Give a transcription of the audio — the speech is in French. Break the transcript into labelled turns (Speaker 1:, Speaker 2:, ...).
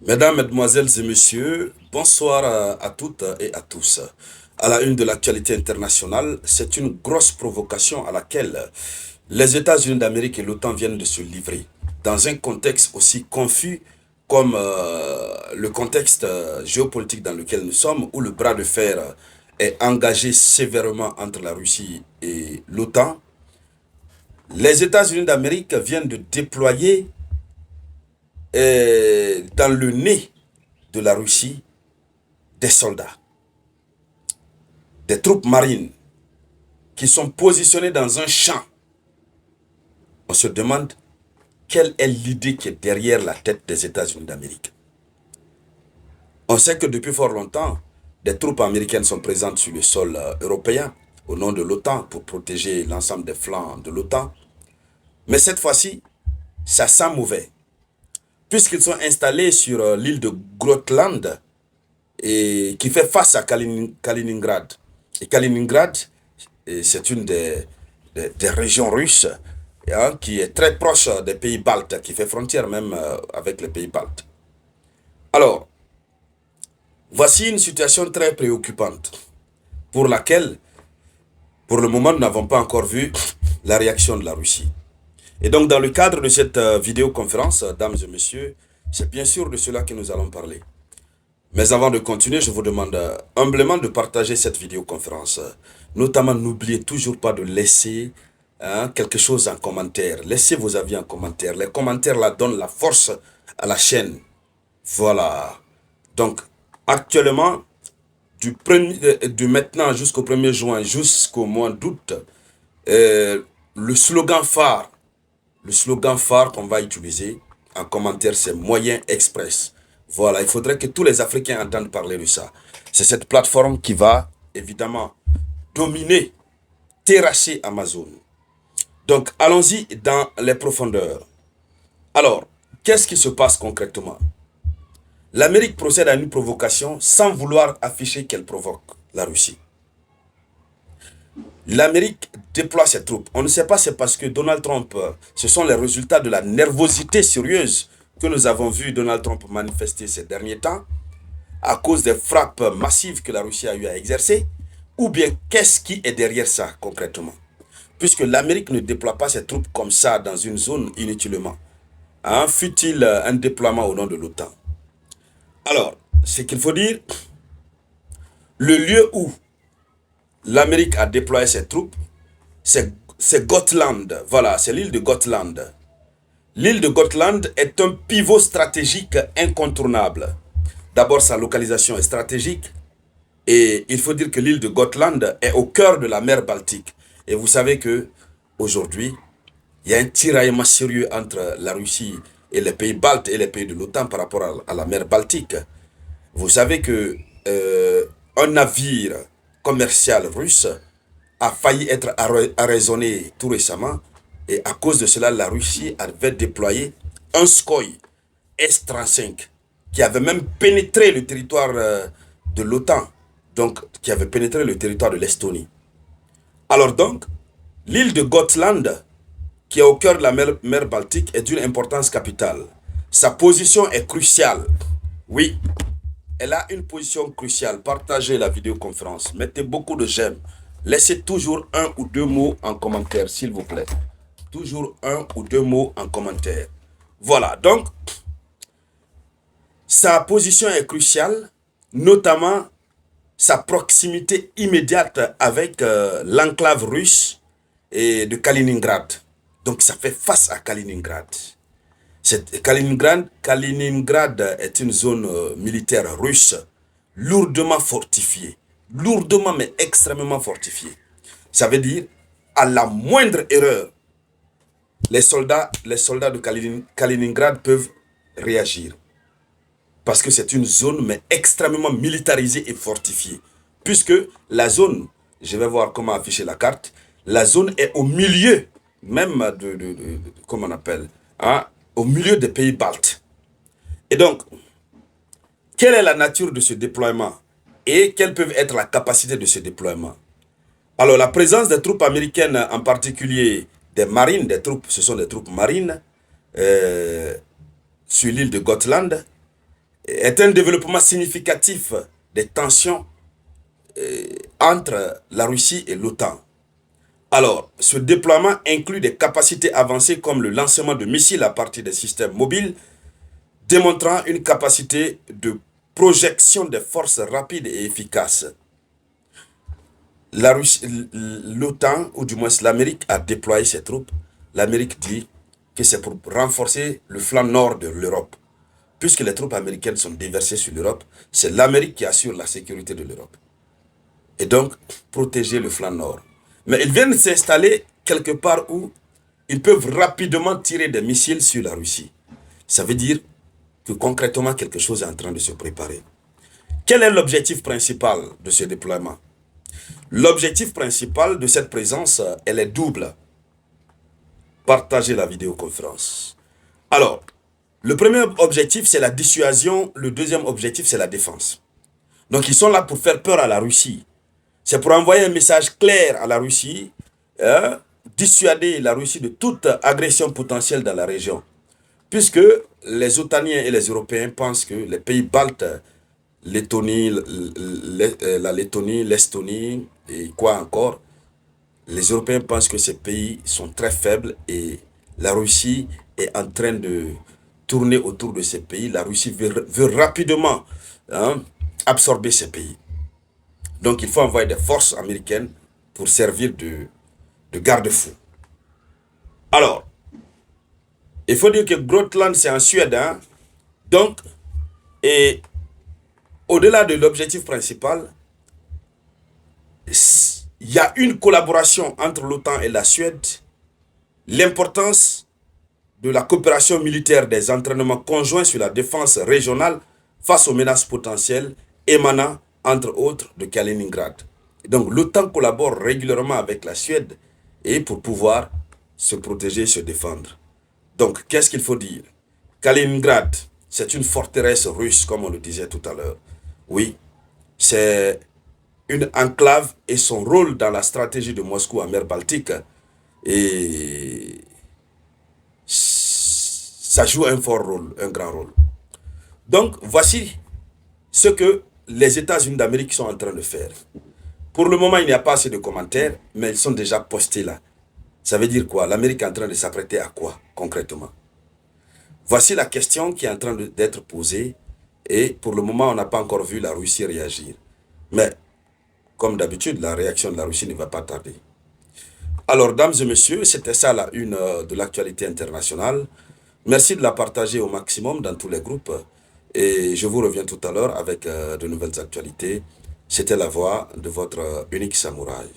Speaker 1: Mesdames, Mesdemoiselles et Messieurs, bonsoir à toutes et à tous. À la une de l'actualité internationale, c'est une grosse provocation à laquelle les États-Unis d'Amérique et l'OTAN viennent de se livrer. Dans un contexte aussi confus comme le contexte géopolitique dans lequel nous sommes, où le bras de fer est engagé sévèrement entre la Russie et l'OTAN, les États-Unis d'Amérique viennent de déployer dans le nez de la Russie des soldats, des troupes marines qui sont positionnés dans un champ. On se demande quelle est l'idée qui est derrière la tête des États-Unis d'Amérique. On sait que depuis fort longtemps, des troupes américaines sont présentes sur le sol européen au nom de l'OTAN pour protéger l'ensemble des flancs de l'OTAN. Mais cette fois-ci, ça sent mauvais, puisqu'ils sont installés sur l'île de Gotland et qui fait face à Kaliningrad. Et Kaliningrad, c'est une des régions russes qui est très proche des pays baltes, qui fait frontière même avec les pays baltes. Alors, voici une situation très préoccupante pour laquelle, pour le moment, nous n'avons pas encore vu la réaction de la Russie. Et donc, dans le cadre de cette vidéoconférence, dames et messieurs, c'est bien sûr de cela que nous allons parler. Mais avant de continuer, je vous demande humblement de partager cette vidéoconférence. Notamment, n'oubliez toujours pas de laisser quelque chose en commentaire. Laissez vos avis en commentaire. Les commentaires là donnent la force à la chaîne. Voilà. Donc, actuellement, du maintenant jusqu'au 1er juin, jusqu'au mois d'août, le slogan phare, qu'on va utiliser en commentaire, c'est Moyen Express. Voilà, il faudrait que tous les Africains entendent parler de ça. C'est cette plateforme qui va, évidemment, dominer, terrasser Amazon. Donc, allons-y dans les profondeurs. Alors, qu'est-ce qui se passe concrètement? L'Amérique procède à une provocation sans vouloir afficher qu'elle provoque la Russie. L'Amérique déploie ses troupes. On ne sait pas, c'est parce que Donald Trump, ce sont les résultats de la nervosité sérieuse que nous avons vu Donald Trump manifester ces derniers temps, à cause des frappes massives que la Russie a eu à exercer, ou bien qu'est-ce qui est derrière ça concrètement? Puisque l'Amérique ne déploie pas ses troupes comme ça dans une zone inutilement. Fut-il un déploiement au nom de l'OTAN? Alors, ce qu'il faut dire, le lieu où l'Amérique a déployé ses troupes, c'est Gotland. Voilà, c'est l'île de Gotland. L'île de Gotland est un pivot stratégique incontournable. D'abord, sa localisation est stratégique. Et il faut dire que l'île de Gotland est au cœur de la mer Baltique. Et vous savez que aujourd'hui, il y a un tiraillement sérieux entre la Russie et les pays baltes et les pays de l'OTAN par rapport à la mer Baltique. Vous savez que un navire commercial russe a failli être arraisonné tout récemment. Et à cause de cela, la Russie avait déployé un Sukhoi S-35 qui avait même pénétré le territoire de l'OTAN, donc qui avait pénétré le territoire de l'Estonie. Alors donc, l'île de Gotland, qui est au cœur de la mer Baltique, est d'une importance capitale. Sa position est cruciale. Oui, elle a une position cruciale. Partagez la vidéoconférence. Mettez beaucoup de j'aime. Laissez toujours un ou deux mots en commentaire, s'il vous plaît. Toujours un ou deux mots en commentaire. Voilà, donc, sa position est cruciale, notamment sa proximité immédiate avec l'enclave russe et de Kaliningrad. Donc, ça fait face à Kaliningrad. Kaliningrad est une zone militaire russe lourdement fortifiée. Lourdement, mais extrêmement fortifiée. Ça veut dire, à la moindre erreur, les soldats de Kaliningrad peuvent réagir. Parce que c'est une zone, mais extrêmement militarisée et fortifiée. Puisque la zone, je vais voir comment afficher la carte, la zone est au milieu, même comment on appelle, au milieu des pays baltes. Et donc, quelle est la nature de ce déploiement et quelle peut être la capacité de ce déploiement? Alors, la présence des troupes américaines, en particulier des marines, ce sont des troupes marines sur l'île de Gotland, est un développement significatif des tensions entre la Russie et l'OTAN. Alors, ce déploiement inclut des capacités avancées comme le lancement de missiles à partir des systèmes mobiles, démontrant une capacité de projection des forces rapides et efficaces. L'OTAN, ou du moins l'Amérique, a déployé ses troupes. L'Amérique dit que c'est pour renforcer le flanc nord de l'Europe. Puisque les troupes américaines sont déversées sur l'Europe, c'est l'Amérique qui assure la sécurité de l'Europe. Et donc, protéger le flanc nord. Mais ils viennent s'installer quelque part où ils peuvent rapidement tirer des missiles sur la Russie. Ça veut dire que concrètement, quelque chose est en train de se préparer. Quel est l'objectif principal de ce déploiement? L'objectif principal de cette présence, elle est double. Partagez la vidéoconférence. Alors, le premier objectif, c'est la dissuasion. Le deuxième objectif, c'est la défense. Donc, ils sont là pour faire peur à la Russie. C'est pour envoyer un message clair à la Russie, dissuader la Russie de toute agression potentielle dans la région. Puisque les Otaniens et les Européens pensent que les pays baltes, Lettonie, la Lettonie, l'Estonie et quoi encore, les Européens pensent que ces pays sont très faibles et la Russie est en train de tourner autour de ces pays. La Russie veut rapidement absorber ces pays. Donc il faut envoyer des forces américaines pour servir de garde-fou. Alors, il faut dire que Gotland, c'est en Suède. Donc, et au-delà de l'objectif principal, il y a une collaboration entre l'OTAN et la Suède. L'importance de la coopération militaire, des entraînements conjoints sur la défense régionale face aux menaces potentielles émanant, entre autres, de Kaliningrad. Donc l'OTAN collabore régulièrement avec la Suède et pour pouvoir se protéger et se défendre. Donc qu'est-ce qu'il faut dire? Kaliningrad, c'est une forteresse russe, comme on le disait tout à l'heure. Oui, c'est une enclave et son rôle dans la stratégie de Moscou en mer Baltique, et ça joue un fort rôle, un grand rôle. Donc voici ce que les États-Unis d'Amérique sont en train de faire. Pour le moment, il n'y a pas assez de commentaires, mais ils sont déjà postés là. Ça veut dire quoi? L'Amérique est en train de s'apprêter à quoi, concrètement? Voici la question qui est en train d'être posée, et pour le moment, on n'a pas encore vu la Russie réagir. Mais, comme d'habitude, la réaction de la Russie ne va pas tarder. Alors, dames et messieurs, c'était ça la une de l'actualité internationale. Merci de la partager au maximum dans tous les groupes. Et je vous reviens tout à l'heure avec de nouvelles actualités. C'était la voix de votre unique samouraï.